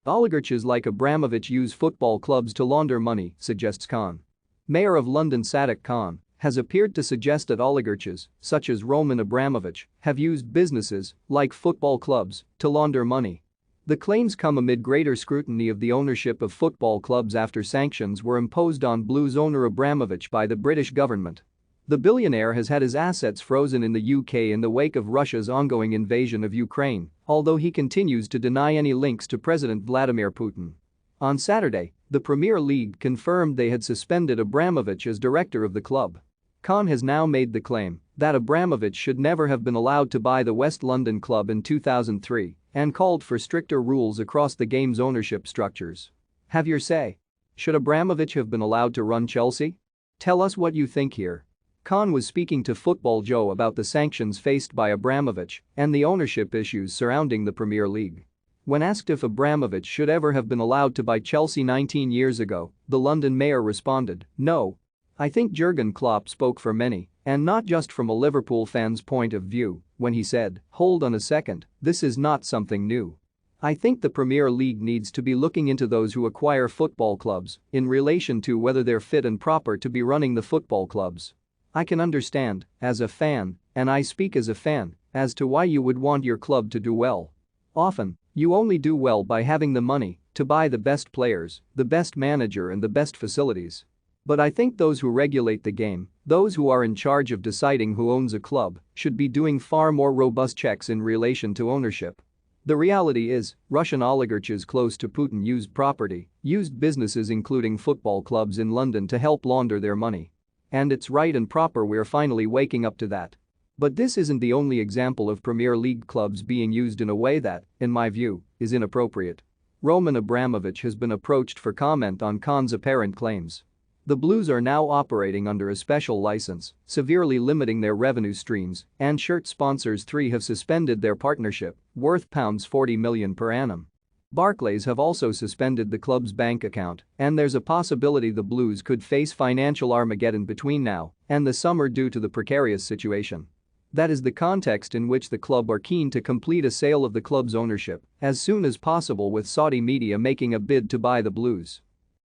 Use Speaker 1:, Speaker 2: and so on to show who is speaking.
Speaker 1: Oligarchs like Abramovich use football clubs to launder money, suggests Khan. Mayor of London Sadiq Khan has appeared to suggest that oligarchs, such as Roman Abramovich, have used businesses, like football clubs, to launder money. The claims come amid greater scrutiny of the ownership of football clubs after sanctions were imposed on Blues owner Abramovich by the British government. The billionaire has had his assets frozen in the UK in the wake of Russia's ongoing invasion of Ukraine, although he continues to deny any links to President Vladimir Putin. On Saturday, the Premier League confirmed they had suspended Abramovich as director of the club. Khan has now made the claim that Abramovich should never have been allowed to buy the West London club in 2003 and called for stricter rules across the game's ownership structures. Have your say. Should Abramovich have been allowed to run Chelsea? Tell us what you think here. Khan was speaking to Football Joe about the sanctions faced by Abramovich and the ownership issues surrounding the Premier League. When asked if Abramovich should ever have been allowed to buy Chelsea 19 years ago, the London mayor responded, "No. I think Jurgen Klopp spoke for many, and not just from a Liverpool fan's point of view, when he said, 'Hold on a second, this is not something new.' I think the Premier League needs to be looking into those who acquire football clubs in relation to whether they're fit and proper to be running the football clubs. I can understand, as a fan, and I speak as a fan, as to why you would want your club to do well. Often, you only do well by having the money to buy the best players, the best manager and the best facilities. But I think those who regulate the game, those who are in charge of deciding who owns a club, should be doing far more robust checks in relation to ownership. The reality is, Russian oligarchs close to Putin used businesses including football clubs in London to help launder their money. And it's right and proper we're finally waking up to that. But this isn't the only example of Premier League clubs being used in a way that, in my view, is inappropriate. Roman Abramovich has been approached for comment on Khan's apparent claims. The Blues are now operating under a special license, severely limiting their revenue streams, and shirt sponsors 3 have suspended their partnership, worth £40 million per annum. Barclays have also suspended the club's bank account, and there's a possibility the Blues could face financial Armageddon between now and the summer due to the precarious situation. That is the context in which the club are keen to complete a sale of the club's ownership as soon as possible, with Saudi media making a bid to buy the Blues.